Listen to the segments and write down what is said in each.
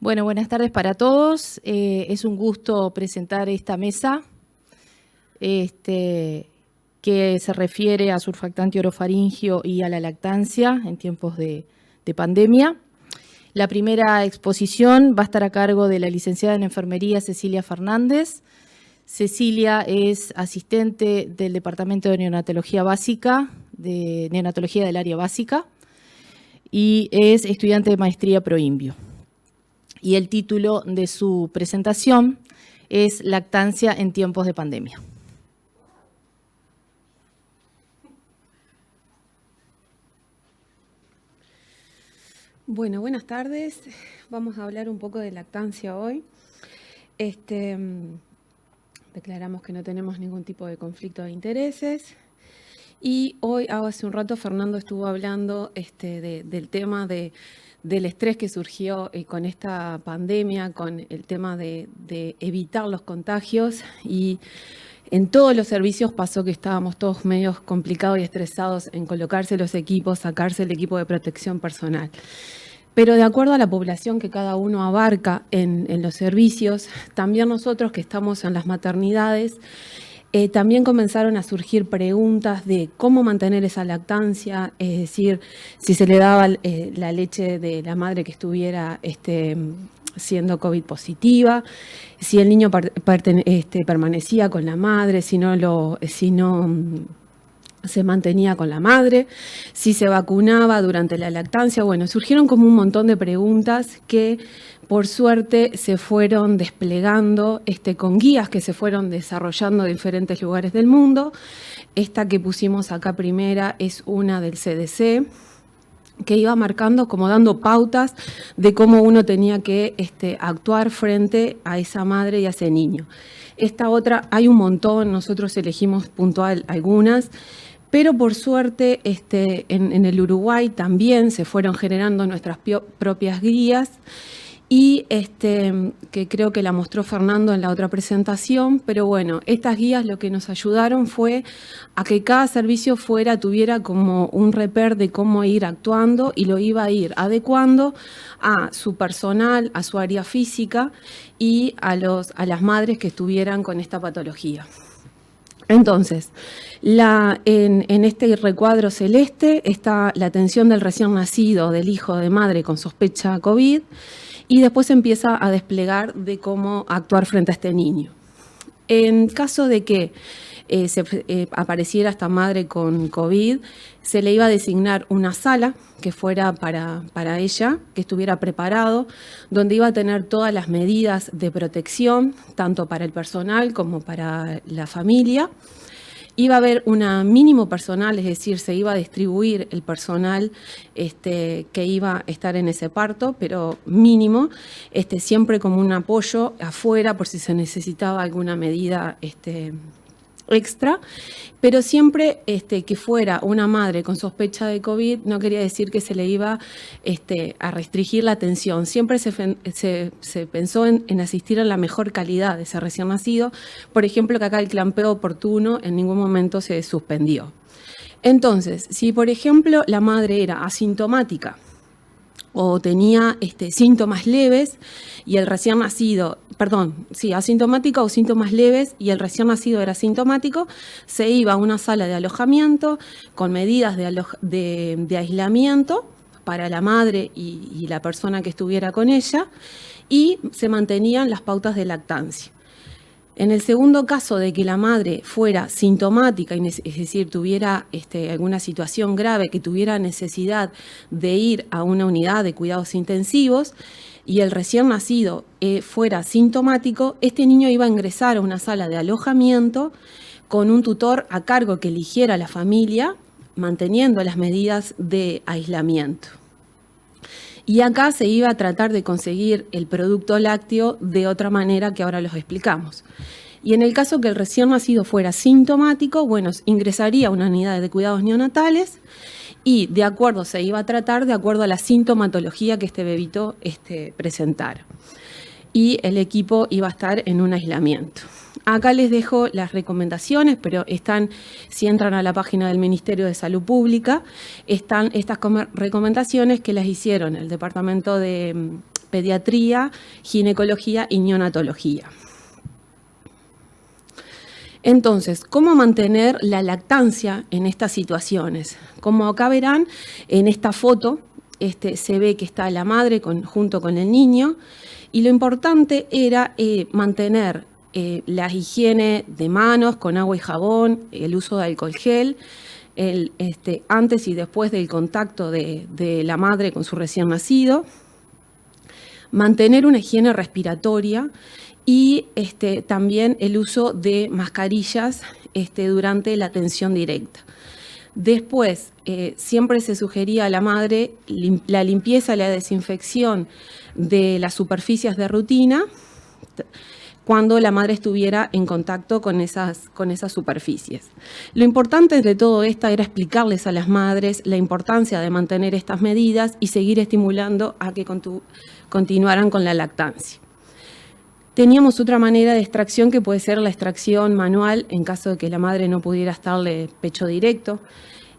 Bueno, buenas tardes para todos. Es un gusto presentar esta mesa que se refiere a surfactante orofaringio y a la lactancia en tiempos de pandemia. La primera exposición va a estar a cargo de la licenciada en Enfermería Cecilia Fernández. Cecilia es asistente del Departamento de Neonatología Básica, de Neonatología del Área Básica, y es estudiante de maestría ProInvio. Y el título de su presentación es Lactancia en tiempos de pandemia. Bueno, buenas tardes. Vamos a hablar un poco de lactancia hoy. Declaramos que no tenemos ningún tipo de conflicto de intereses. Y hoy, hace un rato, Fernando estuvo hablando del tema del estrés que surgió con esta pandemia, con el tema de evitar los contagios, y en todos los servicios pasó que estábamos todos medios complicados y estresados en colocarse los equipos, sacarse el equipo de protección personal. Pero de acuerdo a la población que cada uno abarca en los servicios, también nosotros que estamos en las maternidades, también comenzaron a surgir preguntas de cómo mantener esa lactancia, es decir, si se le daba la leche de la madre que estuviera siendo COVID positiva, si el niño permanecía con la madre, si no se mantenía con la madre, si se vacunaba durante la lactancia. Bueno, surgieron como un montón de preguntas que por suerte se fueron desplegando con guías que se fueron desarrollando en diferentes lugares del mundo. Esta que pusimos acá primera es una del CDC, que iba marcando, como dando pautas de cómo uno tenía que actuar frente a esa madre y a ese niño. Esta otra, hay un montón, nosotros elegimos puntual algunas, pero por suerte en el Uruguay también se fueron generando nuestras propias guías, y que creo que la mostró Fernando en la otra presentación, pero bueno, estas guías lo que nos ayudaron fue a que cada servicio tuviera como un reper de cómo ir actuando, y lo iba a ir adecuando a su personal, a su área física y a las madres que estuvieran con esta patología. Entonces, en este recuadro celeste está la atención del recién nacido, del hijo de madre con sospecha COVID, y después empieza a desplegar de cómo actuar frente a este niño. En caso de que apareciera esta madre con COVID, se le iba a designar una sala que fuera para ella, que estuviera preparado, donde iba a tener todas las medidas de protección, tanto para el personal como para la familia. Iba a haber un mínimo personal, es decir, se iba a distribuir el personal que iba a estar en ese parto, pero mínimo, siempre como un apoyo afuera por si se necesitaba alguna medida extra, pero siempre que fuera una madre con sospecha de COVID no quería decir que se le iba a restringir la atención. Siempre se pensó en asistir a la mejor calidad de ese recién nacido. Por ejemplo, que acá el clampeo oportuno en ningún momento se suspendió. Entonces, si por ejemplo la madre era asintomática o tenía síntomas leves y el recién nacido, asintomática o síntomas leves y el recién nacido era asintomático, se iba a una sala de alojamiento con medidas de aislamiento para la madre y la persona que estuviera con ella, y se mantenían las pautas de lactancia. En el segundo caso de que la madre fuera sintomática, es decir, tuviera alguna situación grave que tuviera necesidad de ir a una unidad de cuidados intensivos y el recién nacido fuera sintomático, este niño iba a ingresar a una sala de alojamiento con un tutor a cargo que eligiera la familia, manteniendo las medidas de aislamiento. Y acá se iba a tratar de conseguir el producto lácteo de otra manera que ahora los explicamos. Y en el caso que el recién nacido fuera sintomático, bueno, ingresaría a una unidad de cuidados neonatales y se iba a tratar de acuerdo a la sintomatología que este bebito presentara. Y el equipo iba a estar en un aislamiento. Acá les dejo las recomendaciones, pero si entran a la página del Ministerio de Salud Pública, están estas recomendaciones que las hicieron el Departamento de pediatría, ginecología y neonatología. Entonces, ¿cómo mantener la lactancia en estas situaciones? Como acá verán, en esta foto se ve que está la madre junto con el niño, y lo importante era mantener la higiene de manos con agua y jabón, el uso de alcohol gel, antes y después del contacto de la madre con su recién nacido, mantener una higiene respiratoria y también el uso de mascarillas durante la atención directa. Después, siempre se sugería a la madre la limpieza, la desinfección de las superficies de rutina cuando la madre estuviera en contacto con esas superficies. Lo importante de todo esto era explicarles a las madres la importancia de mantener estas medidas y seguir estimulando a que continuaran con la lactancia. Teníamos otra manera de extracción que puede ser la extracción manual en caso de que la madre no pudiera darle pecho directo,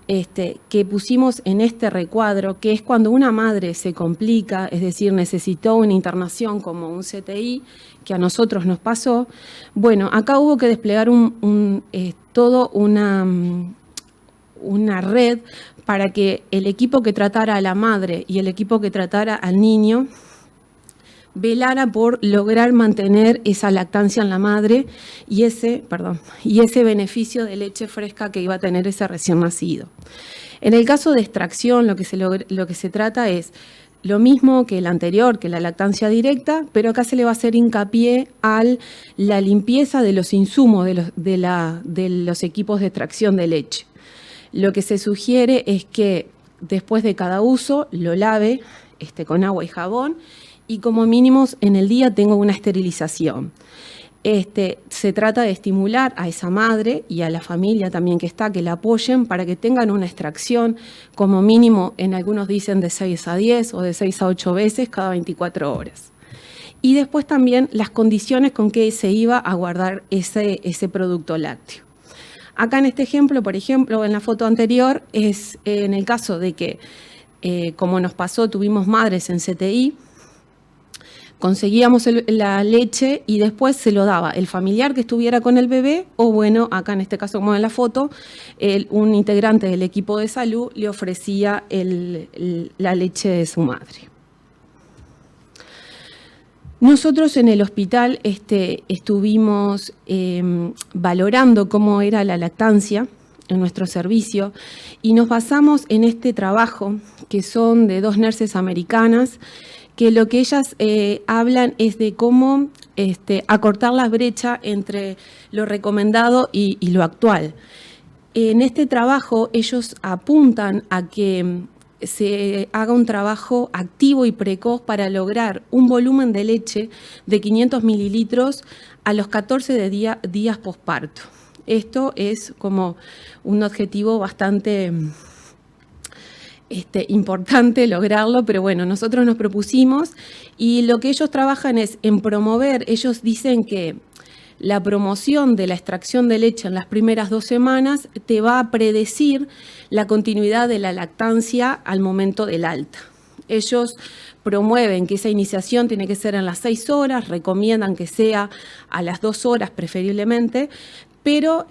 que pusimos en este recuadro, que es cuando una madre se complica, es decir, necesitó una internación como un CTI, que a nosotros nos pasó. Bueno, acá hubo que desplegar toda una red para que el equipo que tratara a la madre y el equipo que tratara al niño velara por lograr mantener esa lactancia en la madre y ese beneficio de leche fresca que iba a tener ese recién nacido. En el caso de extracción, lo que se trata es lo mismo que el anterior, que la lactancia directa, pero acá se le va a hacer hincapié a la limpieza de los insumos de los equipos de extracción de leche. Lo que se sugiere es que después de cada uso lo lave con agua y jabón, y como mínimo en el día tengo una esterilización. Se trata de estimular a esa madre y a la familia también que la apoyen para que tengan una extracción, como mínimo, en algunos dicen de 6 a 10 o de 6 a 8 veces cada 24 horas. Y después también las condiciones con que se iba a guardar ese producto lácteo. Acá en este ejemplo, por ejemplo, en la foto anterior, es en el caso de que, como nos pasó, tuvimos madres en CTI, conseguíamos la leche y después se lo daba el familiar que estuviera con el bebé o, bueno, acá en este caso como en la foto, un integrante del equipo de salud le ofrecía la leche de su madre. Nosotros en el hospital estuvimos valorando cómo era la lactancia en nuestro servicio y nos basamos en este trabajo que son de 2 nurses americanas, que lo que ellas hablan es de cómo acortar la brecha entre lo recomendado y lo actual. En este trabajo ellos apuntan a que se haga un trabajo activo y precoz para lograr un volumen de leche de 500 mililitros a los 14 días posparto. Esto es como un objetivo bastante importante lograrlo, pero bueno, nosotros nos propusimos y lo que ellos trabajan es en promover. Ellos dicen que la promoción de la extracción de leche en las primeras 2 semanas te va a predecir la continuidad de la lactancia al momento del alta. Ellos promueven que esa iniciación tiene que ser en las 6 horas, recomiendan que sea a las 2 horas preferiblemente, pero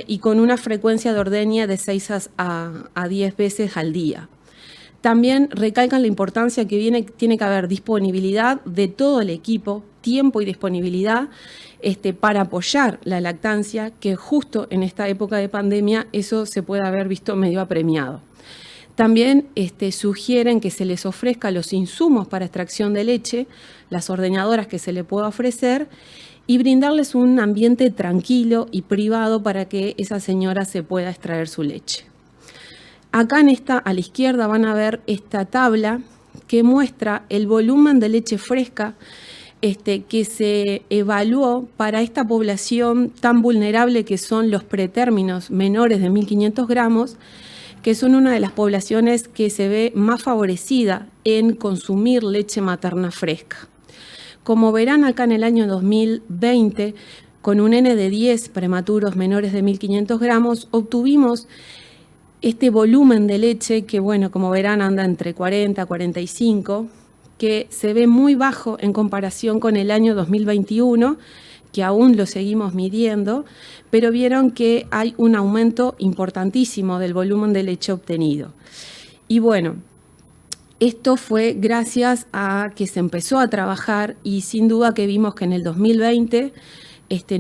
y con una frecuencia de ordeña de 6 a 10 veces al día. También recalcan la importancia que tiene que haber disponibilidad de todo el equipo, tiempo y disponibilidad para apoyar la lactancia, que justo en esta época de pandemia eso se puede haber visto medio apremiado. También sugieren que se les ofrezca los insumos para extracción de leche, las ordeñadoras que se le pueda ofrecer, y brindarles un ambiente tranquilo y privado para que esa señora se pueda extraer su leche. Acá a la izquierda van a ver esta tabla que muestra el volumen de leche fresca que se evaluó para esta población tan vulnerable que son los pretérminos menores de 1.500 gramos, que son una de las poblaciones que se ve más favorecida en consumir leche materna fresca. Como verán acá en el año 2020, con un N de 10 prematuros menores de 1.500 gramos, obtuvimos este volumen de leche que, bueno, como verán, anda entre 40 a 45, que se ve muy bajo en comparación con el año 2021, que aún lo seguimos midiendo, pero vieron que hay un aumento importantísimo del volumen de leche obtenido. Y bueno, esto fue gracias a que se empezó a trabajar y sin duda que vimos que en el 2020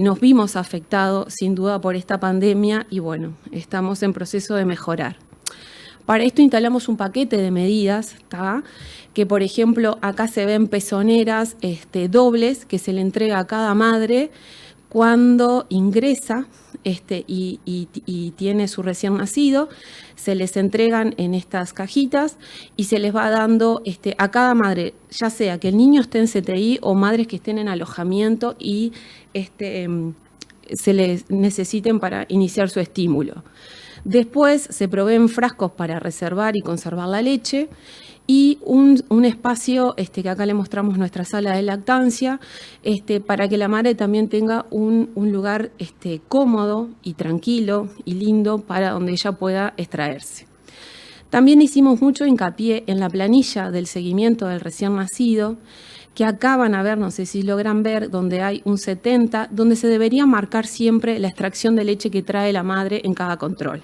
nos vimos afectados sin duda por esta pandemia y bueno, estamos en proceso de mejorar. Para esto instalamos un paquete de medidas, ¿tá? Que por ejemplo acá se ven pezoneras dobles que se le entrega a cada madre cuando ingresa y tiene su recién nacido, se les entregan en estas cajitas y se les va dando a cada madre, ya sea que el niño esté en CTI o madres que estén en alojamiento y se les necesiten para iniciar su estímulo. Después se proveen frascos para reservar y conservar la leche y un espacio que acá le mostramos nuestra sala de lactancia para que la madre también tenga un lugar cómodo y tranquilo y lindo para donde ella pueda extraerse. También hicimos mucho hincapié en la planilla del seguimiento del recién nacido, que acá van a ver, no sé si logran ver, donde hay un 70, donde se debería marcar siempre la extracción de leche que trae la madre en cada control.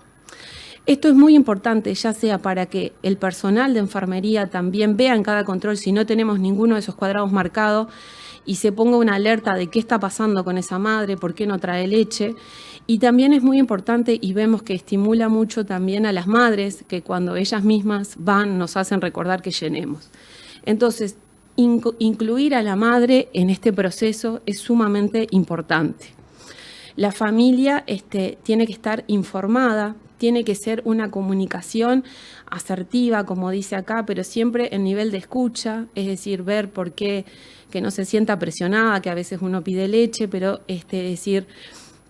Esto es muy importante, ya sea para que el personal de enfermería también vea en cada control si no tenemos ninguno de esos cuadrados marcados y se ponga una alerta de qué está pasando con esa madre, por qué no trae leche. Y también es muy importante y vemos que estimula mucho también a las madres que cuando ellas mismas van nos hacen recordar que llenemos. Entonces, incluir a la madre en este proceso es sumamente importante. La familia tiene que estar informada, tiene que ser una comunicación asertiva, como dice acá, pero siempre en nivel de escucha, es decir, ver por qué, que no se sienta presionada, que a veces uno pide leche, pero decir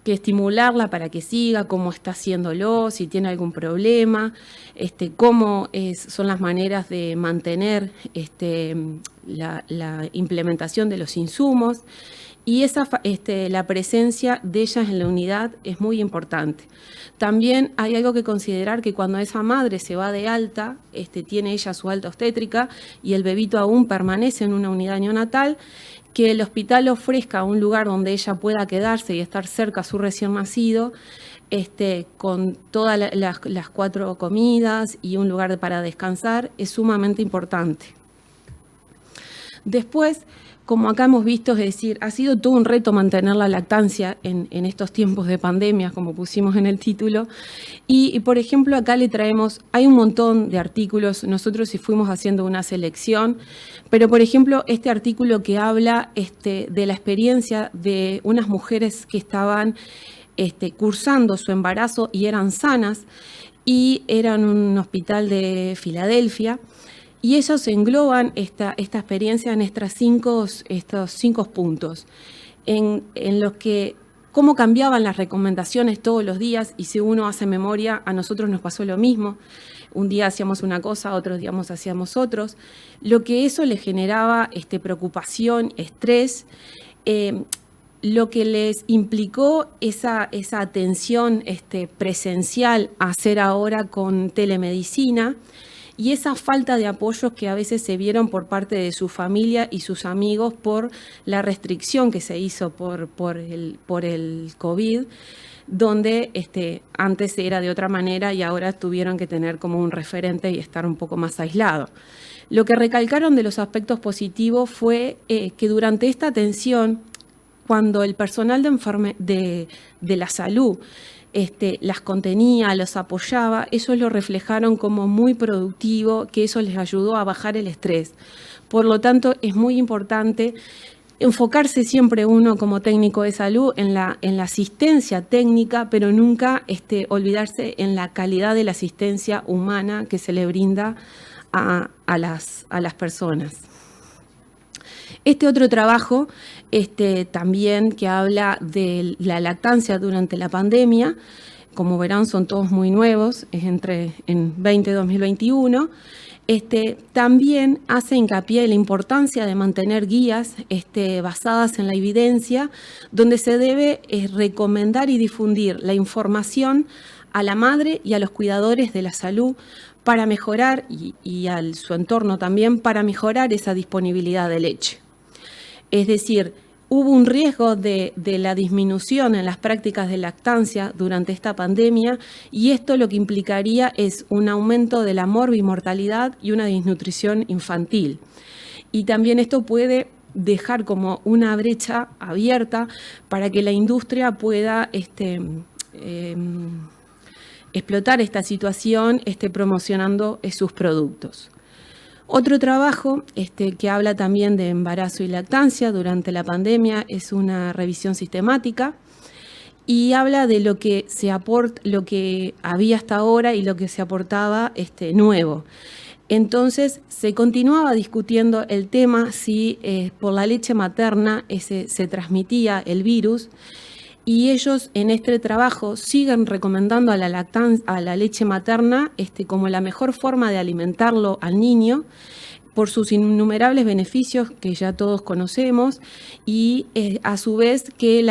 que estimularla para que siga, cómo está haciéndolo, si tiene algún problema, cómo son las maneras de mantener la implementación de los insumos. Y la presencia de ellas en la unidad es muy importante. También hay algo que considerar que cuando esa madre se va de alta, tiene ella su alta obstétrica y el bebito aún permanece en una unidad neonatal, que el hospital ofrezca un lugar donde ella pueda quedarse y estar cerca a su recién nacido, con todas las 4 comidas y un lugar para descansar, es sumamente importante. Después, como acá hemos visto, es decir, ha sido todo un reto mantener la lactancia en estos tiempos de pandemia, como pusimos en el título. Y, por ejemplo, acá le traemos, hay un montón de artículos, nosotros sí fuimos haciendo una selección, pero, por ejemplo, este artículo que habla de la experiencia de unas mujeres que estaban cursando su embarazo y eran sanas, y eran un hospital de Filadelfia. Y ellos engloban esta experiencia en estos 5 puntos, en los que cómo cambiaban las recomendaciones todos los días, y si uno hace memoria, a nosotros nos pasó lo mismo. Un día hacíamos una cosa, otros días hacíamos otros. Lo que eso le generaba preocupación, estrés, lo que les implicó esa atención presencial a hacer ahora con telemedicina, y esa falta de apoyos que a veces se vieron por parte de su familia y sus amigos por la restricción que se hizo por el COVID, donde antes era de otra manera y ahora tuvieron que tener como un referente y estar un poco más aislados. Lo que recalcaron de los aspectos positivos fue que durante esta atención, cuando el personal de la salud las contenía, los apoyaba, ellos lo reflejaron como muy productivo, que eso les ayudó a bajar el estrés. Por lo tanto, es muy importante enfocarse siempre uno como técnico de salud en la asistencia técnica, pero nunca olvidarse en la calidad de la asistencia humana que se le brinda a las personas. Este otro trabajo también que habla de la lactancia durante la pandemia, como verán son todos muy nuevos, es en 2020 y 2021, también hace hincapié en la importancia de mantener guías basadas en la evidencia, donde se debe recomendar y difundir la información a la madre y a los cuidadores de la salud para mejorar, y a su entorno también, para mejorar esa disponibilidad de leche. Es decir, hubo un riesgo de la disminución en las prácticas de lactancia durante esta pandemia, y esto lo que implicaría es un aumento de la morbimortalidad y una desnutrición infantil. Y también esto puede dejar como una brecha abierta para que la industria pueda explotar esta situación promocionando sus productos. Otro trabajo que habla también de embarazo y lactancia durante la pandemia es una revisión sistemática y habla de lo que lo que había hasta ahora y lo que se aportaba nuevo. Entonces se continuaba discutiendo el tema si por la leche materna se transmitía el virus, y ellos en este trabajo siguen recomendando a la leche materna como la mejor forma de alimentarlo al niño, por sus innumerables beneficios que ya todos conocemos, y a su vez que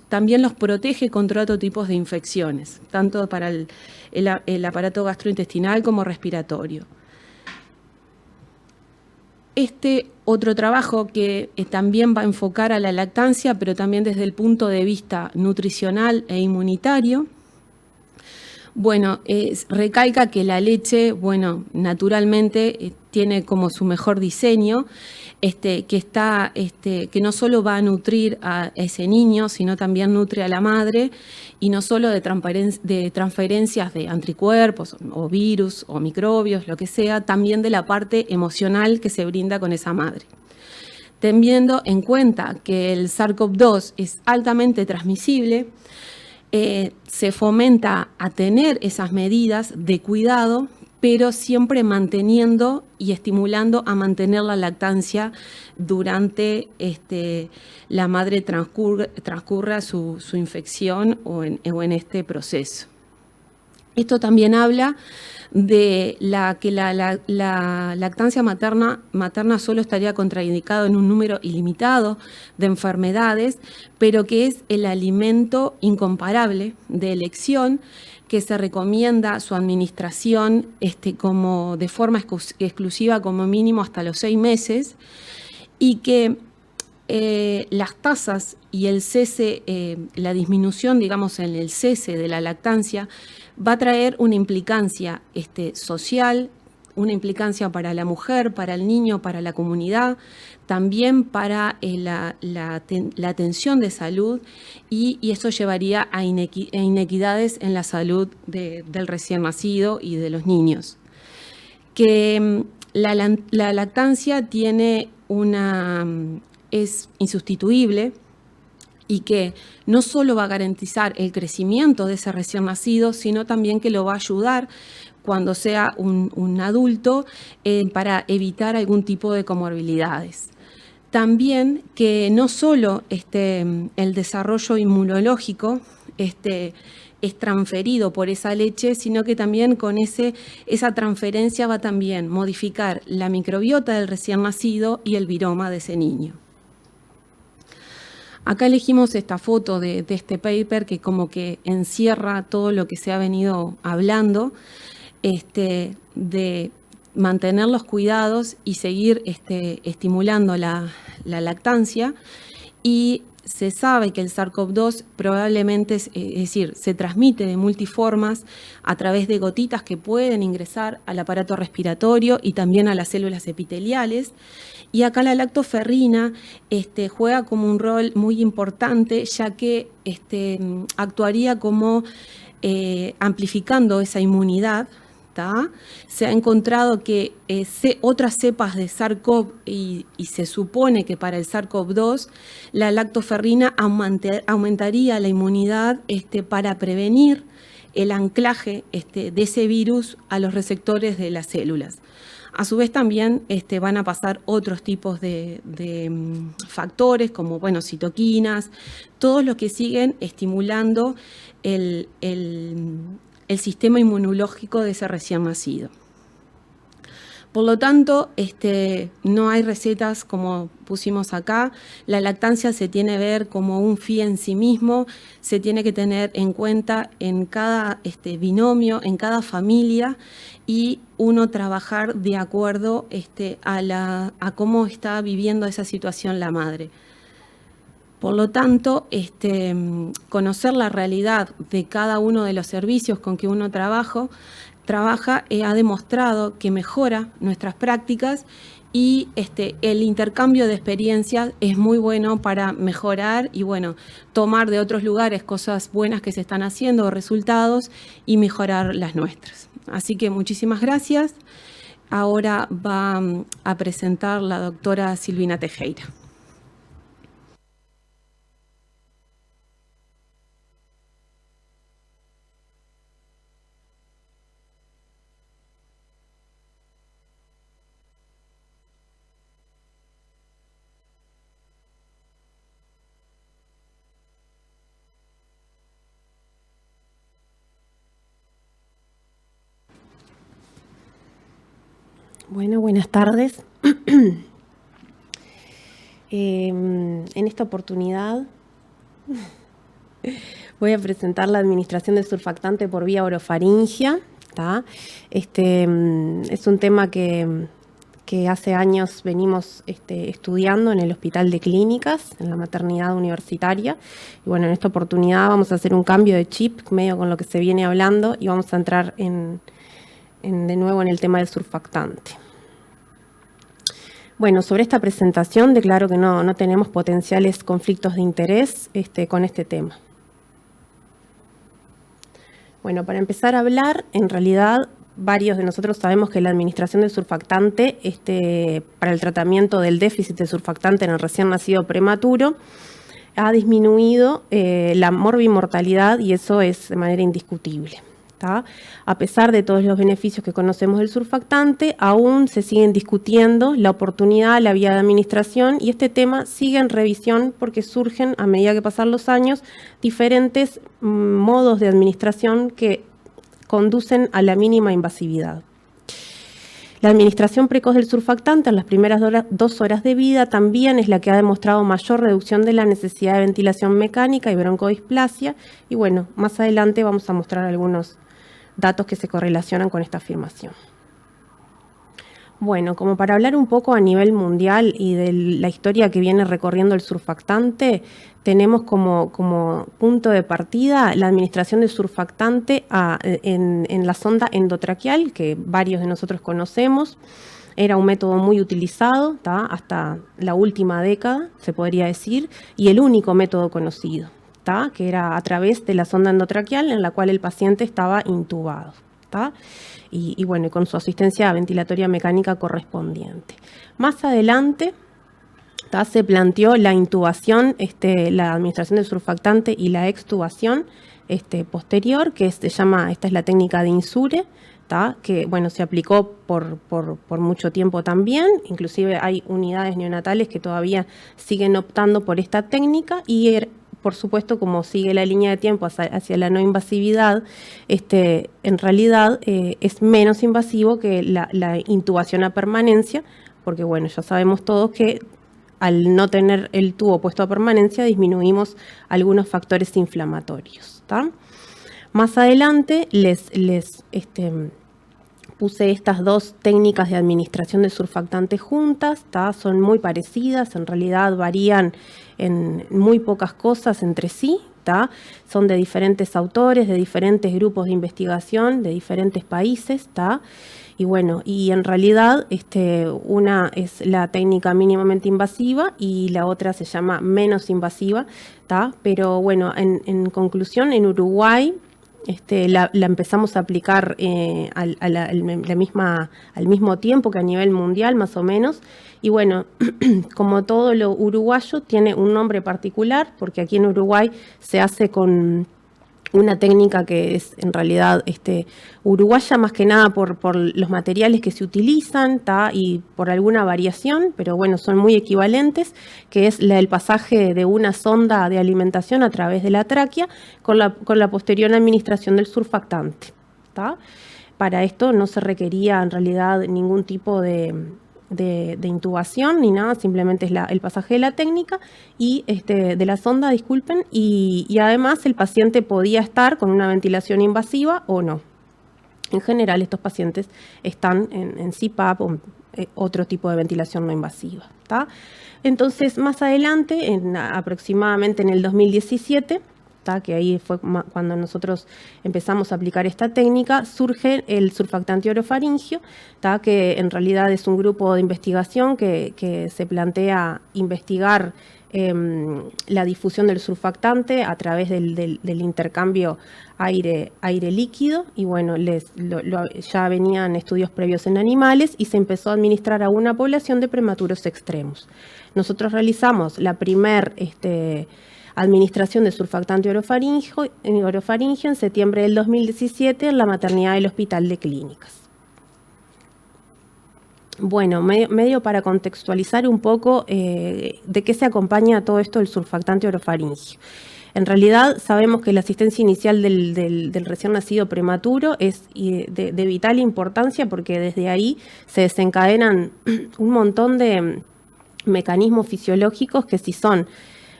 también los protege contra otros tipos de infecciones, tanto para el aparato gastrointestinal como respiratorio. Otro trabajo que también va a enfocar a la lactancia, pero también desde el punto de vista nutricional e inmunitario. Bueno, recalca que la leche, bueno, naturalmente tiene como su mejor diseño, que no solo va a nutrir a ese niño, sino también nutre a la madre, y no solo de transferencias de anticuerpos o virus o microbios, lo que sea, también de la parte emocional que se brinda con esa madre. Teniendo en cuenta que el SARS-CoV-2 es altamente transmisible, se fomenta a tener esas medidas de cuidado, pero siempre manteniendo y estimulando a mantener la lactancia durante la madre transcurra su infección o en este proceso. Esto también habla de que la lactancia materna solo estaría contraindicado en un número ilimitado de enfermedades, pero que es el alimento incomparable de elección, que se recomienda su administración como de forma exclusiva como mínimo hasta los 6 meses, y que las tasas y el cese, la disminución, digamos, en el cese de la lactancia va a traer una implicancia social, una implicancia para la mujer, para el niño, para la comunidad, también para la atención de salud, y eso llevaría a inequidades en la salud del recién nacido y de los niños. Que la lactancia es insustituible, y que no solo va a garantizar el crecimiento de ese recién nacido, sino también que lo va a ayudar cuando sea un adulto para evitar algún tipo de comorbilidades. También que no solo el desarrollo inmunológico es transferido por esa leche, sino que también con esa transferencia va también modificar la microbiota del recién nacido y el viroma de ese niño. Acá elegimos esta foto de este paper que como que encierra todo lo que se ha venido hablando, de mantener los cuidados y seguir estimulando la lactancia. Y se sabe que el SARS-CoV-2 probablemente, es decir, se transmite de multiformas a través de gotitas que pueden ingresar al aparato respiratorio y también a las células epiteliales. Y acá la lactoferrina juega como un rol muy importante, ya que actuaría como amplificando esa inmunidad. Se ha encontrado que otras cepas de SARS-CoV, y se supone que para el SARS-CoV-2 la lactoferrina aumentaría la inmunidad para prevenir el anclaje de ese virus a los receptores de las células. A su vez también van a pasar otros tipos de factores como citoquinas, todos los que siguen estimulando el sistema inmunológico de ese recién nacido. Por lo tanto, no hay recetas como pusimos acá. La lactancia se tiene que ver como un fin en sí mismo, se tiene que tener en cuenta en cada binomio, en cada familia, y uno trabajar de acuerdo a cómo está viviendo esa situación la madre. Por lo tanto, conocer la realidad de cada uno de los servicios con que uno trabaja ha demostrado que mejora nuestras prácticas y el intercambio de experiencias es muy bueno para mejorar y tomar de otros lugares cosas buenas que se están haciendo o resultados y mejorar las nuestras. Así que muchísimas gracias. Ahora va a presentar la doctora Silvina Tejera. Bueno, buenas tardes. En esta oportunidad voy a presentar la administración de surfactante por vía orofaringia. Es un tema que hace años venimos estudiando en el Hospital de Clínicas, en la maternidad universitaria. Y bueno, en esta oportunidad vamos a hacer un cambio de chip, medio con lo que se viene hablando, y vamos a entrar de nuevo en el tema del surfactante. Bueno, sobre esta presentación declaro que no tenemos potenciales conflictos de interés con este tema. Bueno, para empezar a hablar, en realidad varios de nosotros sabemos que la administración del surfactante para el tratamiento del déficit de surfactante en el recién nacido prematuro ha disminuido la morbimortalidad, y eso es de manera indiscutible. A pesar de todos los beneficios que conocemos del surfactante, aún se siguen discutiendo la oportunidad, la vía de administración, y este tema sigue en revisión porque surgen, a medida que pasan los años, diferentes modos de administración que conducen a la mínima invasividad. La administración precoz del surfactante en las primeras 2 horas de vida también es la que ha demostrado mayor reducción de la necesidad de ventilación mecánica y broncodisplasia, y bueno, más adelante vamos a mostrar algunos datos que se correlacionan con esta afirmación. Bueno, como para hablar un poco a nivel mundial y de la historia que viene recorriendo el surfactante, tenemos como punto de partida la administración de surfactante en la sonda endotraqueal, que varios de nosotros conocemos. Era un método muy utilizado hasta la última década, se podría decir, y el único método conocido, que era a través de la sonda endotraqueal en la cual el paciente estaba intubado. Y bueno, con su asistencia ventilatoria mecánica correspondiente. Más adelante se planteó la intubación, la administración del surfactante y la extubación posterior, que esta es la técnica de INSURE, que bueno, se aplicó por mucho tiempo también. Inclusive hay unidades neonatales que todavía siguen optando por esta técnica, y por supuesto, como sigue la línea de tiempo hacia la no invasividad, en realidad es menos invasivo que la intubación a permanencia, porque bueno, ya sabemos todos que al no tener el tubo puesto a permanencia disminuimos algunos factores inflamatorios. Más adelante les puse estas 2 técnicas de administración de surfactante juntas, son muy parecidas, en realidad varían en muy pocas cosas entre sí, son de diferentes autores, de diferentes grupos de investigación, de diferentes países, y bueno, y en realidad una es la técnica mínimamente invasiva y la otra se llama menos invasiva, pero bueno, en conclusión, en Uruguay la empezamos a aplicar al mismo tiempo que a nivel mundial, más o menos. Y bueno, como todo lo uruguayo, tiene un nombre particular, porque aquí en Uruguay se hace con una técnica que es en realidad uruguaya, más que nada por los materiales que se utilizan y por alguna variación, pero bueno, son muy equivalentes, que es el pasaje de una sonda de alimentación a través de la tráquea con la posterior administración del surfactante. Para esto no se requería en realidad ningún tipo de intubación ni nada, simplemente es el pasaje de la técnica y de la sonda, disculpen, y además el paciente podía estar con una ventilación invasiva o no. En general estos pacientes están en CPAP o otro tipo de ventilación no invasiva, ¿tá? Entonces más adelante, aproximadamente en el 2017, ¿tá? Que ahí fue cuando nosotros empezamos a aplicar esta técnica, surge el surfactante orofaringio, ¿tá? Que en realidad es un grupo de investigación que se plantea investigar la difusión del surfactante a través del intercambio aire líquido, y bueno, ya venían estudios previos en animales y se empezó a administrar a una población de prematuros extremos. Nosotros realizamos la primer administración de surfactante orofaringio en septiembre del 2017 en la maternidad del Hospital de Clínicas. Bueno, medio para contextualizar un poco de qué se acompaña todo esto del surfactante orofaringio. En realidad sabemos que la asistencia inicial del recién nacido prematuro es de vital importancia, porque desde ahí se desencadenan un montón de mecanismos fisiológicos que, si son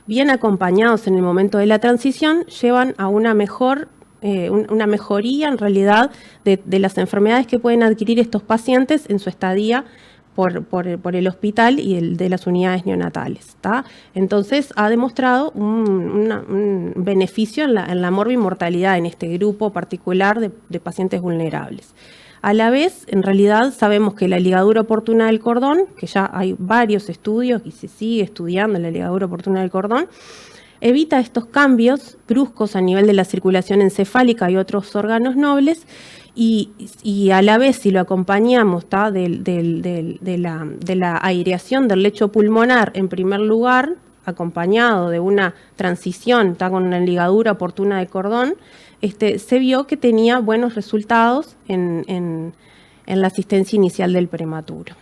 bien acompañados en el momento de la transición, llevan a una mejoría en realidad de las enfermedades que pueden adquirir estos pacientes en su estadía por el hospital y el de las unidades neonatales, ¿tá? Entonces ha demostrado un beneficio en la morbimortalidad en este grupo particular de pacientes vulnerables. A la vez, en realidad, sabemos que la ligadura oportuna del cordón, que ya hay varios estudios y se sigue estudiando la ligadura oportuna del cordón, evita estos cambios bruscos a nivel de la circulación encefálica y otros órganos nobles, y a la vez, si lo acompañamos, ¿tá? de la aireación del lecho pulmonar, en primer lugar, acompañado de una transición, ¿tá? Con una ligadura oportuna de cordón, se vio que tenía buenos resultados en la asistencia inicial del prematuro.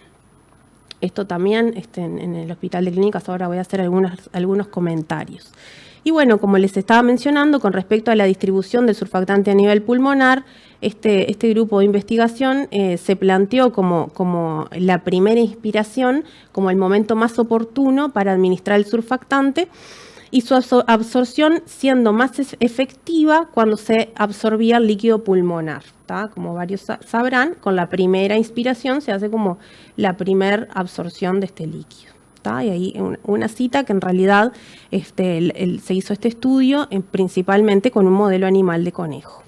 Esto también en el Hospital de Clínicas, ahora voy a hacer algunos comentarios. Y bueno, como les estaba mencionando, con respecto a la distribución del surfactante a nivel pulmonar, este grupo de investigación se planteó como la primera inspiración, como el momento más oportuno para administrar el surfactante, y su absorción siendo más efectiva cuando se absorbía el líquido pulmonar, ¿tá? Como varios sabrán, con la primera inspiración se hace como la primera absorción de este líquido, ¿tá? Y ahí una cita que en realidad se hizo este estudio principalmente con un modelo animal de conejo.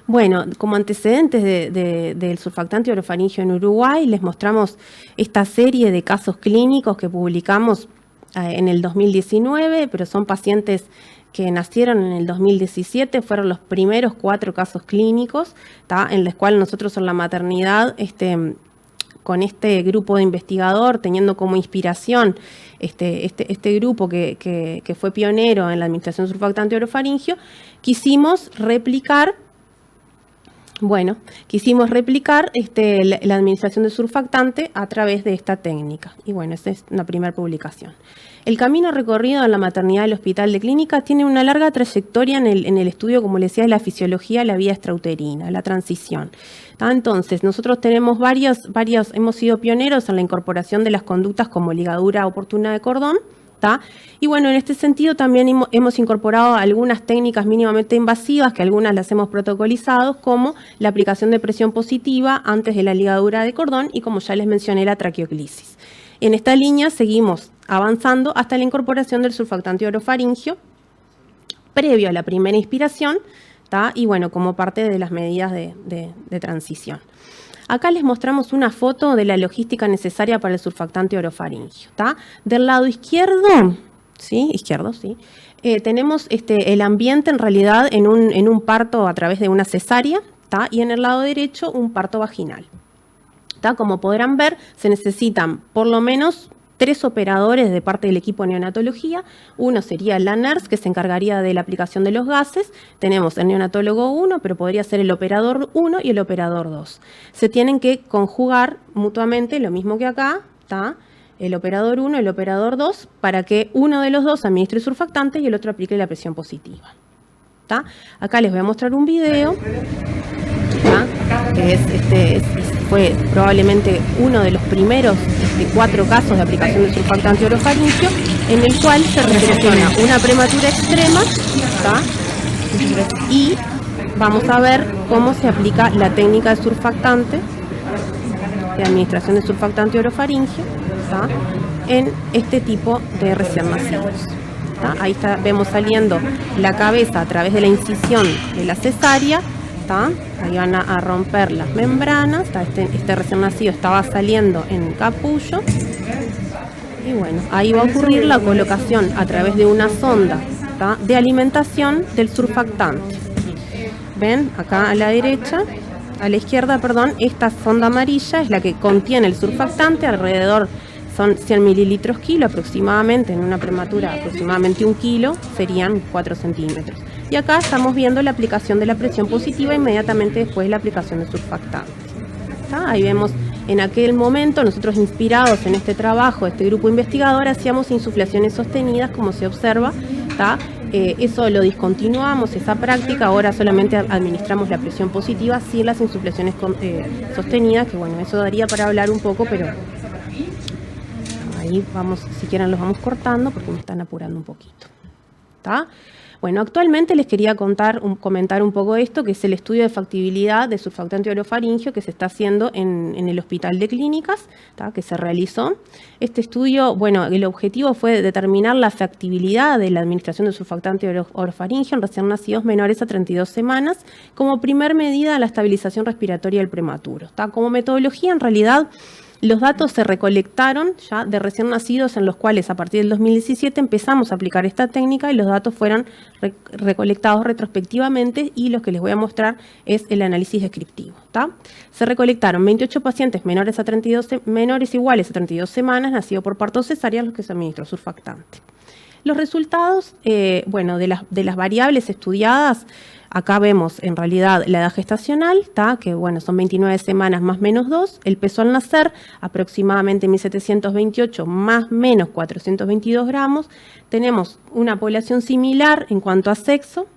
Bueno, como antecedentes del surfactante orofaringio en Uruguay, les mostramos esta serie de casos clínicos que publicamos en el 2019, pero son pacientes que nacieron en el 2017, fueron los primeros 4 casos clínicos, ¿tá? En los cuales nosotros en la maternidad, con este grupo de investigador, teniendo como inspiración este grupo que fue pionero en la administración de surfactante orofaringio, quisimos replicar la administración de surfactante a través de esta técnica. Y bueno, esta es una primera publicación. El camino recorrido en la maternidad del Hospital de Clínicas tiene una larga trayectoria en el estudio, como les decía, de la fisiología de la vía extrauterina, la transición. Entonces, nosotros tenemos hemos sido pioneros en la incorporación de las conductas como ligadura oportuna de cordón, ¿tá? Y bueno, en este sentido también hemos incorporado algunas técnicas mínimamente invasivas, que algunas las hemos protocolizado, como la aplicación de presión positiva antes de la ligadura de cordón y, como ya les mencioné, la traqueoclisis. En esta línea seguimos avanzando hasta la incorporación del surfactante orofaringio previo a la primera inspiración, ¿tá? Y bueno, como parte de las medidas de transición. Acá les mostramos una foto de la logística necesaria para el surfactante orofaringio, ¿tá? Del lado izquierdo, tenemos el ambiente en realidad en un parto a través de una cesárea, ¿tá? Y en el lado derecho un parto vaginal, ¿tá? Como podrán ver, se necesitan por lo menos 3 operadores de parte del equipo de neonatología. Uno sería la nurse, que se encargaría de la aplicación de los gases. Tenemos el neonatólogo 1, pero podría ser el operador 1 y el operador 2. Se tienen que conjugar mutuamente, lo mismo que acá, ¿tá? El operador 1 y el operador 2, para que uno de los dos administre el surfactante y el otro aplique la presión positiva. ¿tá? Acá les voy a mostrar un video, ¿tá? Que fue probablemente uno de los primeros 4 casos de aplicación de surfactante orofaringio, en el cual se selecciona una prematura extrema, ¿tá? Y vamos a ver cómo se aplica la técnica de surfactante, de administración de surfactante orofaringio, ¿tá? En este tipo de recién nacidos. ¿Tá? Ahí vemos saliendo la cabeza a través de la incisión de la cesárea, ¿tá? Ahí van a romper las membranas, ¿tá? Este recién nacido estaba saliendo en capullo, y bueno, ahí va a ocurrir la colocación a través de una sonda, ¿tá? De alimentación del surfactante. Ven, acá a la derecha, a la izquierda, perdón, esta sonda amarilla es la que contiene el surfactante, alrededor son 100 mililitros kilo aproximadamente, en una prematura aproximadamente 1 kilo, serían 4 centímetros. Y acá estamos viendo la aplicación de la presión positiva inmediatamente después de la aplicación de surfactante. ¿Tá? Ahí vemos, en aquel momento, nosotros inspirados en este trabajo, este grupo investigador, hacíamos insuflaciones sostenidas, como se observa, ¿tá? Eso lo discontinuamos, esa práctica, ahora solamente administramos la presión positiva sin las insuflaciones sostenidas, que bueno, eso daría para hablar un poco, pero ahí vamos, si quieren los vamos cortando porque me están apurando un poquito. ¿Tá? Bueno, actualmente les quería comentar un poco esto, que es el estudio de factibilidad de surfactante orofaringio que se está haciendo en el Hospital de Clínicas, ¿tá? Que se realizó. Este estudio, bueno, el objetivo fue determinar la factibilidad de la administración de surfactante orofaringio en recién nacidos menores a 32 semanas como primer medida de la estabilización respiratoria del prematuro. ¿Tá? Como metodología, en realidad, los datos se recolectaron ya de recién nacidos, en los cuales a partir del 2017 empezamos a aplicar esta técnica, y los datos fueron recolectados retrospectivamente, y lo que les voy a mostrar es el análisis descriptivo. ¿Tá? Se recolectaron 28 pacientes menores iguales a 32 semanas, nacidos por parto cesárea, a los que se administró surfactante. Los resultados, bueno, de las variables estudiadas, acá vemos en realidad la edad gestacional, ¿tá? Que bueno, son 29 semanas más menos 2, el peso al nacer, aproximadamente 1728 más menos 422 gramos, tenemos una población similar en cuanto a sexo,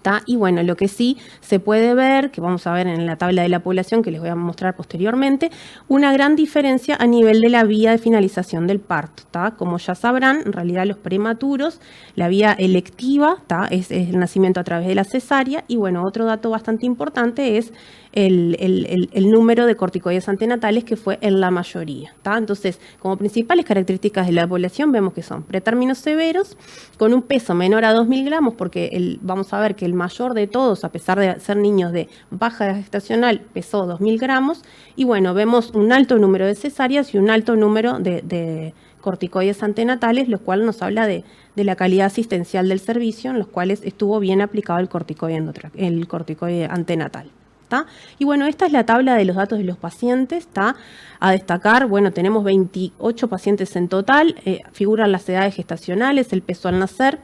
¿tá? Y bueno, lo que sí se puede ver, que vamos a ver en la tabla de la población que les voy a mostrar posteriormente, una gran diferencia a nivel de la vía de finalización del parto, ¿tá? Como ya sabrán, en realidad los prematuros, la vía electiva, ¿tá? Es el nacimiento a través de la cesárea, y bueno, otro dato bastante importante es el número de corticoides antenatales, que fue en la mayoría, ¿tá? Entonces, como principales características de la población, vemos que son pretérminos severos, con un peso menor a 2.000 gramos, porque vamos a ver que el mayor de todos, a pesar de ser niños de baja edad gestacional, pesó 2.000 gramos, y bueno, vemos un alto número de cesáreas y un alto número de corticoides antenatales, lo cual nos habla de la calidad asistencial del servicio, en los cuales estuvo bien aplicado el corticoide antenatal. ¿Tá? Y bueno, esta es la tabla de los datos de los pacientes, ¿tá? A destacar, bueno, tenemos 28 pacientes en total, figuran las edades gestacionales, el peso al nacer.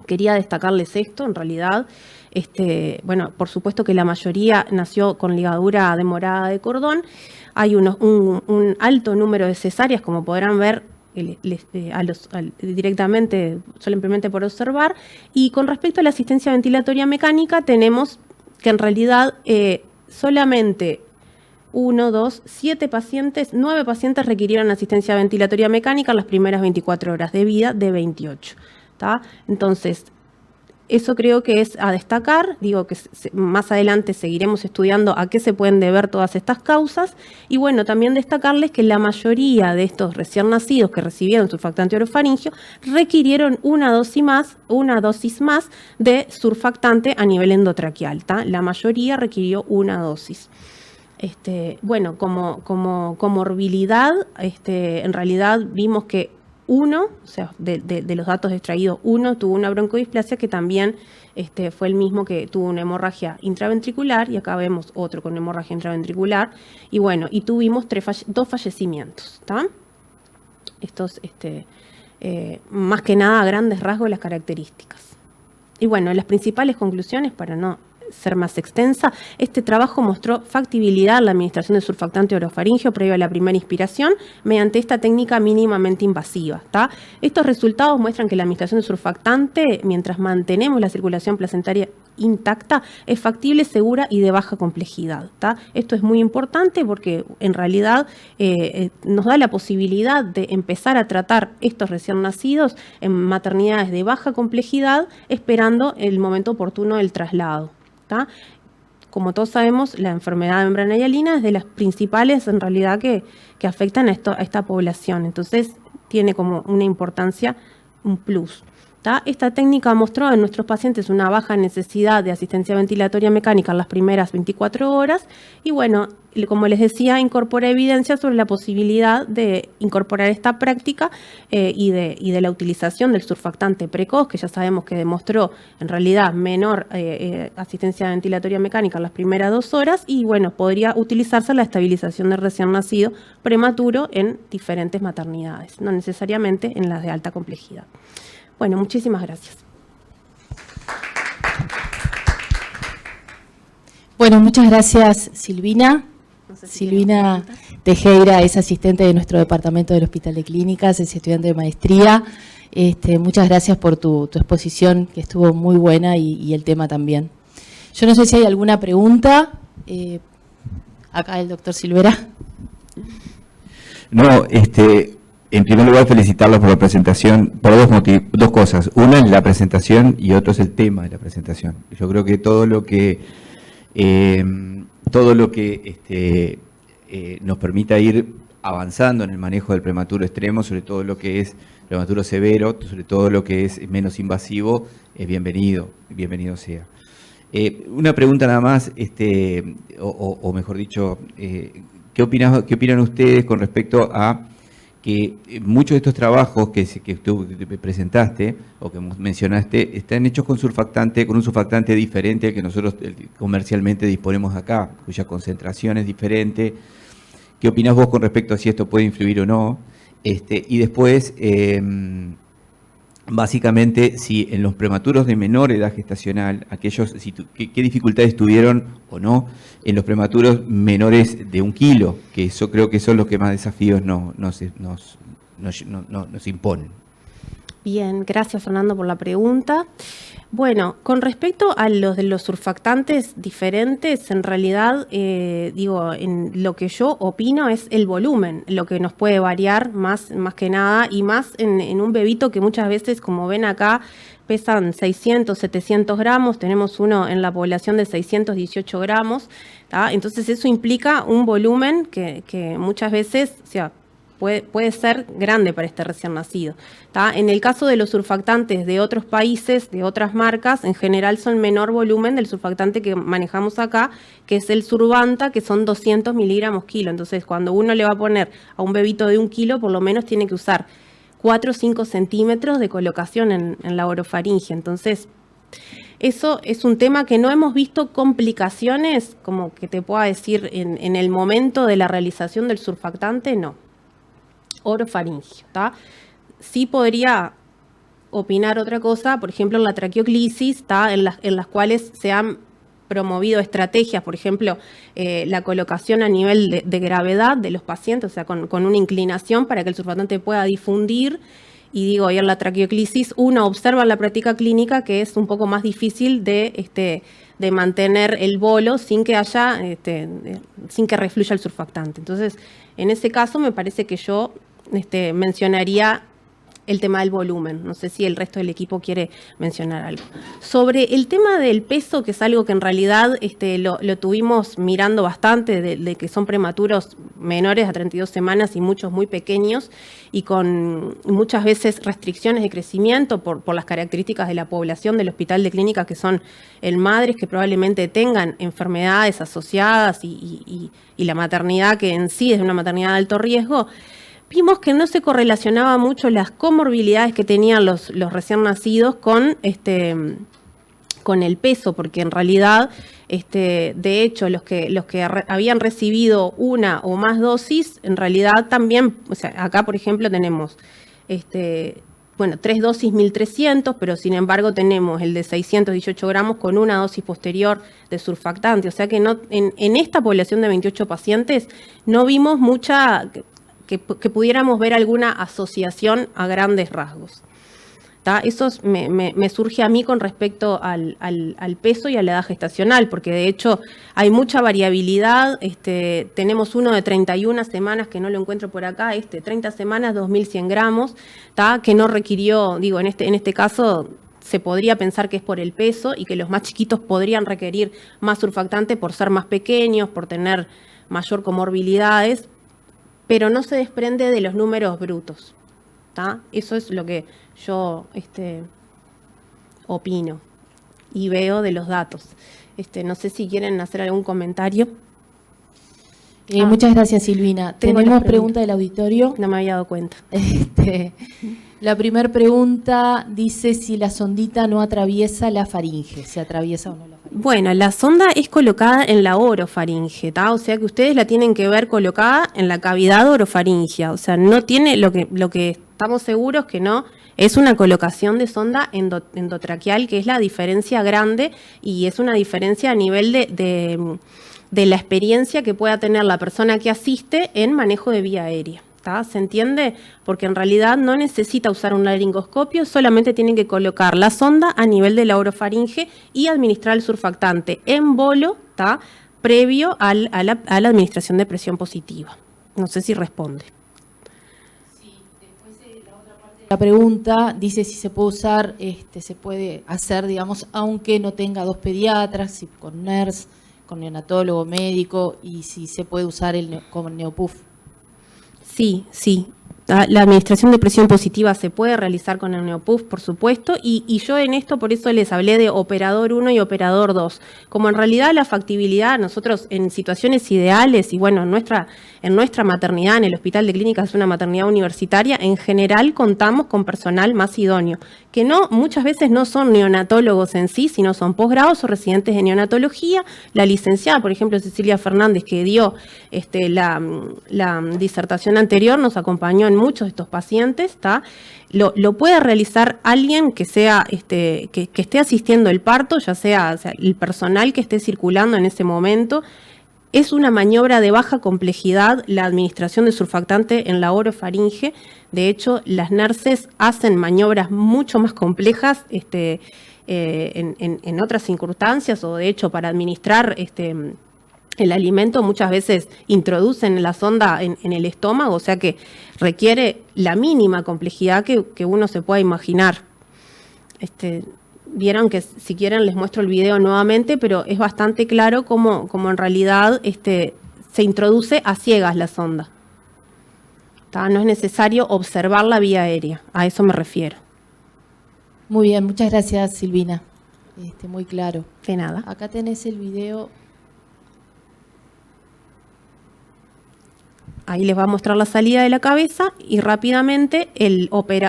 Quería destacarles esto, en realidad, bueno, por supuesto que la mayoría nació con ligadura demorada de cordón, hay un alto número de cesáreas, como podrán ver, directamente, simplemente por observar, y con respecto a la asistencia ventilatoria mecánica, tenemos que en realidad solamente 9 pacientes requirieron asistencia ventilatoria mecánica en las primeras 24 horas de vida de 28. ¿Tá? Entonces, eso creo que es a destacar. Digo que más adelante seguiremos estudiando a qué se pueden deber todas estas causas. Y bueno, también destacarles que la mayoría de estos recién nacidos que recibieron surfactante orofaringio requirieron una dosis más de surfactante a nivel endotraqueal. ¿Tá? La mayoría requirió una dosis. Bueno, como comorbilidad, en realidad vimos que uno, o sea, de los datos extraídos, uno tuvo una broncodisplasia, que también fue el mismo que tuvo una hemorragia intraventricular, y acá vemos otro con hemorragia intraventricular, y bueno, y tuvimos 2 fallecimientos, ¿tá? Estos, más que nada, a grandes rasgos, las características. Y bueno, las principales conclusiones, para no ser más extensa. Este trabajo mostró factibilidad en la administración de surfactante orofaringeo previo a la primera inspiración mediante esta técnica mínimamente invasiva. ¿Tá? Estos resultados muestran que la administración de surfactante, mientras mantenemos la circulación placentaria intacta, es factible, segura y de baja complejidad. ¿Tá? Esto es muy importante porque en realidad nos da la posibilidad de empezar a tratar estos recién nacidos en maternidades de baja complejidad, esperando el momento oportuno del traslado. ¿Tá? Como todos sabemos, la enfermedad de membrana hialina es de las principales en realidad que afectan a esta población. Entonces tiene como una importancia, un plus. ¿Tá? Esta técnica mostró en nuestros pacientes una baja necesidad de asistencia ventilatoria mecánica en las primeras 24 horas y bueno, como les decía, incorpora evidencia sobre la posibilidad de incorporar esta práctica y de la utilización del surfactante precoz, que ya sabemos que demostró en realidad menor asistencia ventilatoria mecánica en las primeras 2 horas y bueno, podría utilizarse la estabilización del recién nacido prematuro en diferentes maternidades, no necesariamente en las de alta complejidad. Bueno, muchísimas gracias. Bueno, muchas gracias, Silvina. No sé si Silvina Tejera es asistente de nuestro departamento del Hospital de Clínicas, es estudiante de maestría. Muchas gracias por tu exposición, que estuvo muy buena, y el tema también. Yo no sé si hay alguna pregunta. Acá el doctor Silvera. No, en primer lugar, felicitarlos por la presentación, por dos cosas. Una es la presentación y otro es el tema de la presentación. Yo creo que todo lo que nos permita ir avanzando en el manejo del prematuro extremo, sobre todo lo que es prematuro severo, sobre todo lo que es menos invasivo, es bienvenido sea. Una pregunta nada más, o mejor dicho, ¿qué opinan ustedes con respecto a que muchos de estos trabajos que tú presentaste o que mencionaste están hechos con un surfactante diferente al que nosotros comercialmente disponemos acá, cuya concentración es diferente? ¿Qué opinás vos con respecto a si esto puede influir o no? Y después, básicamente, si en los prematuros de menor edad gestacional, ¿qué dificultades tuvieron o no en los prematuros menores de 1 kilo? Que eso creo que son los que más desafíos nos imponen. Bien, gracias Fernando por la pregunta. Bueno, con respecto a los de los surfactantes diferentes, en realidad, en lo que yo opino es el volumen, lo que nos puede variar más que nada, y más en un bebito que muchas veces, como ven acá, pesan 600, 700 gramos, tenemos uno en la población de 618 gramos, ¿tá? Entonces eso implica un volumen que muchas veces, o sea, puede ser grande para este recién nacido. ¿Tá? En el caso de los surfactantes de otros países, de otras marcas, en general son menor volumen del surfactante que manejamos acá, que es el Survanta, que son 200 miligramos kilo. Entonces, cuando uno le va a poner a un bebito de 1 kilo, por lo menos tiene que usar 4 o 5 centímetros de colocación en la orofaringe. Entonces, eso es un tema que no hemos visto complicaciones, como que te pueda decir, en el momento de la realización del surfactante, no. Orofaringio, ¿tá? Sí podría opinar otra cosa, por ejemplo, en la traqueoclisis, ¿tá? en las cuales se han promovido estrategias, por ejemplo, la colocación a nivel de gravedad de los pacientes, o sea, con una inclinación para que el surfactante pueda difundir. Y digo, y en la traqueoclisis uno observa en la práctica clínica que es un poco más difícil de mantener el bolo sin que haya, sin que refluya el surfactante. Entonces, en ese caso me parece que yo mencionaría el tema del volumen. No sé si el resto del equipo quiere mencionar algo. Sobre el tema del peso, que es algo que en realidad lo tuvimos mirando bastante, de que son prematuros menores a 32 semanas y muchos muy pequeños y con muchas veces restricciones de crecimiento por las características de la población del Hospital de Clínicas, que son madres que probablemente tengan enfermedades asociadas y la maternidad, que en sí es una maternidad de alto riesgo. Vimos que no se correlacionaba mucho las comorbilidades que tenían los recién nacidos con el peso, porque en realidad, de hecho, los que habían recibido una o más dosis, en realidad también, o sea, acá por ejemplo tenemos bueno, 3 dosis 1.300, pero sin embargo tenemos el de 618 gramos con una dosis posterior de surfactante. O sea que no, en esta población de 28 pacientes no vimos mucha, que pudiéramos ver alguna asociación a grandes rasgos. ¿Tá? Eso me surge a mí con respecto al peso y a la edad gestacional, porque de hecho hay mucha variabilidad. Tenemos uno de 31 semanas, que no lo encuentro por acá, 30 semanas, 2.100 gramos, ¿tá? Que no requirió, digo, en este caso se podría pensar que es por el peso y que los más chiquitos podrían requerir más surfactante por ser más pequeños, por tener mayor comorbilidades, pero no se desprende de los números brutos. ¿Tá? Eso es lo que yo opino y veo de los datos. No sé si quieren hacer algún comentario. Muchas gracias, Silvina. Tenemos pregunta del auditorio. No me había dado cuenta. La primera pregunta dice si la sondita no atraviesa la faringe. ¿Se atraviesa o no la faringe? Bueno, la sonda es colocada en la orofaringe, ¿tá? O sea que ustedes la tienen que ver colocada en la cavidad orofaringea. O sea, no tiene lo que estamos seguros que no es una colocación de sonda endotraqueal, que es la diferencia grande y es una diferencia a nivel de la experiencia que pueda tener la persona que asiste en manejo de vía aérea. ¿Tá? ¿Se entiende? Porque en realidad no necesita usar un laringoscopio, solamente tienen que colocar la sonda a nivel de la orofaringe y administrar el surfactante en bolo, ¿tá? Previo a la administración de presión positiva. No sé si responde. Sí, después la otra parte de la pregunta dice si se puede usar, se puede hacer, digamos, aunque no tenga 2 pediatras, si con NERS, con neonatólogo, médico, y si se puede usar como Neopuf. Sí, sí. La administración de presión positiva se puede realizar con el Neopuf, por supuesto, y yo en esto por eso les hablé de operador 1 y operador 2. Como en realidad la factibilidad, nosotros en situaciones ideales, y bueno, en nuestra maternidad, en el Hospital de Clínicas es una maternidad universitaria, en general contamos con personal más idóneo, que no muchas veces no son neonatólogos en sí, sino son posgrados o residentes de neonatología. La licenciada, por ejemplo, Cecilia Fernández, que dio la disertación anterior, nos acompañó en muchos de estos pacientes, ¿tá? Lo puede realizar alguien que sea que esté asistiendo el parto, ya sea el personal que esté circulando en ese momento. Es una maniobra de baja complejidad la administración de surfactante en la orofaringe. De hecho, las nurses hacen maniobras mucho más complejas en otras circunstancias, o de hecho para administrar el alimento muchas veces introducen la sonda en el estómago, o sea que requiere la mínima complejidad que uno se pueda imaginar. Vieron que si quieren les muestro el video nuevamente, pero es bastante claro cómo en realidad se introduce a ciegas la sonda. ¿Tá? No es necesario observar la vía aérea, a eso me refiero. Muy bien, muchas gracias, Silvina. Muy claro. De nada. Acá tenés el video. Ahí les va a mostrar la salida de la cabeza y rápidamente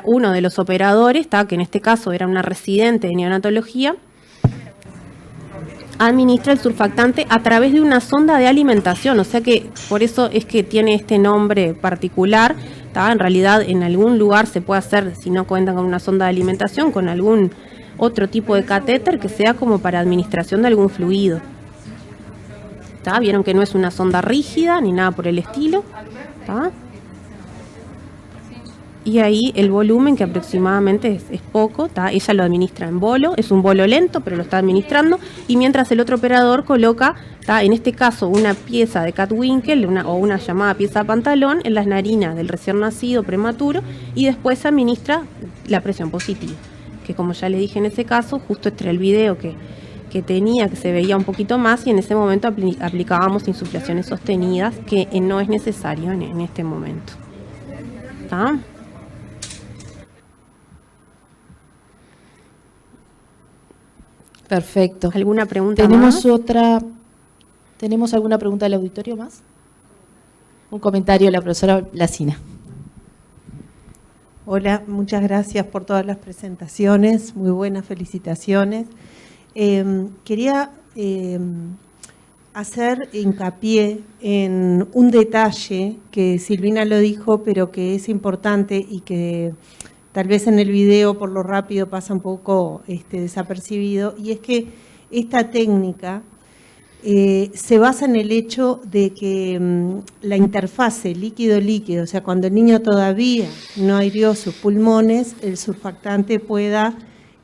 uno de los operadores, que en este caso era una residente de neonatología, administra el surfactante a través de una sonda de alimentación. O sea que por eso es que tiene este nombre particular. En realidad en algún lugar se puede hacer, si no cuentan con una sonda de alimentación, con algún otro tipo de catéter que sea como para administración de algún fluido. Vieron que no es una sonda rígida ni nada por el estilo. Y ahí el volumen, que aproximadamente es poco, ella lo administra en bolo, es un bolo lento, pero lo está administrando, y mientras el otro operador coloca, en este caso, una pieza de Catwinkel o una llamada pieza de pantalón en las narinas del recién nacido prematuro, y después administra la presión positiva, que como ya le dije en ese caso, justo este era el video que tenía, que se veía un poquito más, y en ese momento aplicábamos insuflaciones sostenidas, que no es necesario en este momento. ¿Está? Perfecto. ¿Alguna pregunta ¿Tenemos más? ¿Tenemos alguna pregunta del auditorio más? Un comentario de la profesora Blasina. Hola, muchas gracias por todas las presentaciones, muy buenas, felicitaciones. Quería hacer hincapié en un detalle que Silvina lo dijo, pero que es importante y que tal vez en el video por lo rápido pasa un poco desapercibido, y es que esta técnica se basa en el hecho de que la interfase líquido-líquido, o sea, cuando el niño todavía no airió sus pulmones, el surfactante pueda,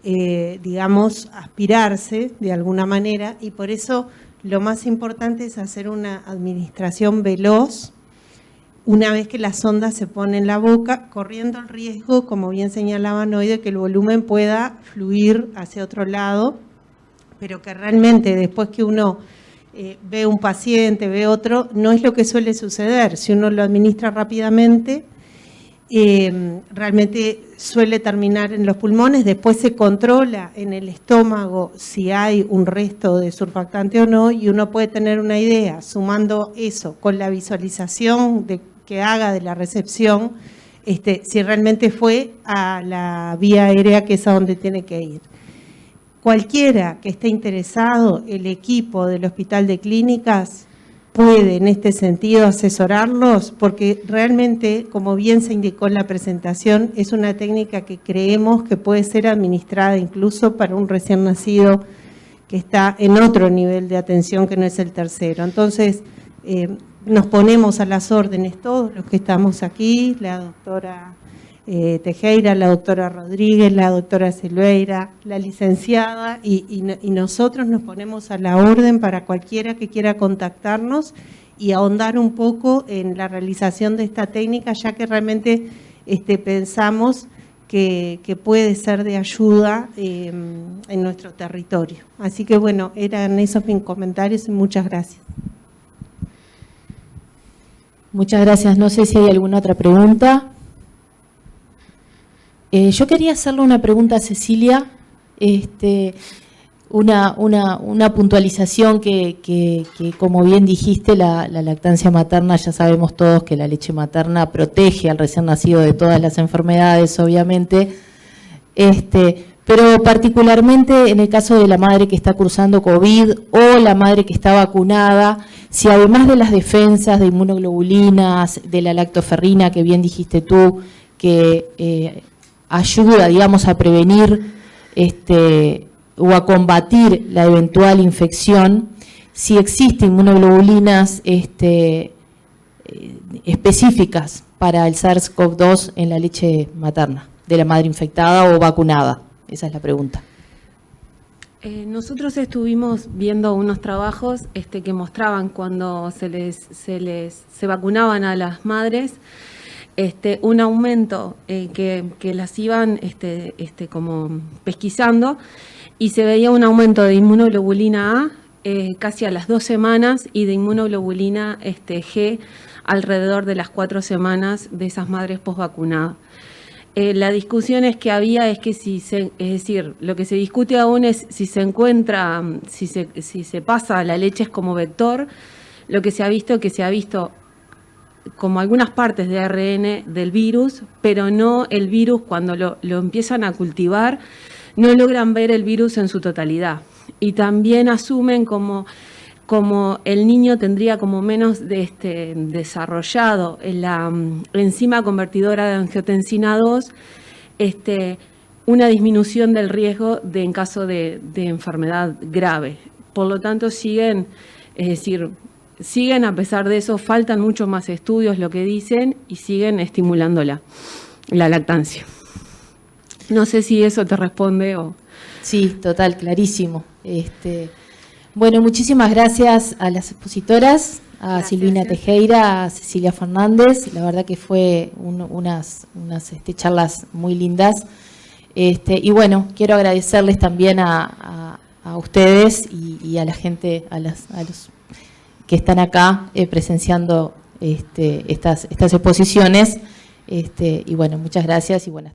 digamos, aspirarse de alguna manera, y por eso lo más importante es hacer una administración veloz una vez que la sonda se pone en la boca, corriendo el riesgo, como bien señalaban hoy, de que el volumen pueda fluir hacia otro lado, pero que realmente después que uno ve un paciente, ve otro, no es lo que suele suceder. Si uno lo administra rápidamente, realmente suele terminar en los pulmones, después se controla en el estómago si hay un resto de surfactante o no, y uno puede tener una idea, sumando eso con la visualización que haga de la recepción, si realmente fue a la vía aérea, que es a donde tiene que ir. Cualquiera que esté interesado, el equipo del Hospital de Clínicas puede en este sentido asesorarlos, porque realmente, como bien se indicó en la presentación, es una técnica que creemos que puede ser administrada incluso para un recién nacido que está en otro nivel de atención que no es el tercero. Entonces, nos ponemos a las órdenes todos los que estamos aquí, la doctora Tejera, la doctora Rodríguez, la doctora Silveira, la licenciada, y nosotros nos ponemos a la orden para cualquiera que quiera contactarnos y ahondar un poco en la realización de esta técnica, ya que realmente pensamos que puede ser de ayuda en nuestro territorio. Así que bueno, eran esos mis comentarios y muchas gracias. Muchas gracias. No sé si hay alguna otra pregunta. Yo quería hacerle una pregunta a Cecilia, una puntualización que como bien dijiste, la lactancia materna, ya sabemos todos que la leche materna protege al recién nacido de todas las enfermedades, obviamente, pero particularmente en el caso de la madre que está cursando COVID o la madre que está vacunada, si además de las defensas de inmunoglobulinas, de la lactoferrina que bien dijiste tú, que ayuda, digamos, a prevenir o a combatir la eventual infección, si existen inmunoglobulinas específicas para el SARS-CoV-2 en la leche materna de la madre infectada o vacunada. Esa es la pregunta. Nosotros estuvimos viendo unos trabajos que mostraban cuando se vacunaban a las madres, un aumento que las iban como pesquisando, y se veía un aumento de inmunoglobulina A casi a las 2 semanas y de inmunoglobulina G alrededor de las 4 semanas de esas madres posvacunadas. La discusión es que lo que se discute aún es si se encuentra, si se pasa la leche como vector. Lo que se ha visto como algunas partes de ARN del virus, pero no el virus. Cuando lo empiezan a cultivar, no logran ver el virus en su totalidad. Y también asumen como el niño tendría como menos desarrollado la enzima convertidora de angiotensina 2, una disminución del riesgo en caso de enfermedad grave. Por lo tanto, siguen a pesar de eso, faltan muchos más estudios, lo que dicen, y siguen estimulando la lactancia. No sé si eso te responde o... Sí, total, clarísimo. Bueno, muchísimas gracias a las expositoras, a Silvina Tejera, a Cecilia Fernández. La verdad que fue unas charlas muy lindas. Y bueno, quiero agradecerles también a ustedes y a la gente, a los que están acá presenciando estas exposiciones. Y bueno, muchas gracias y buenas tardes.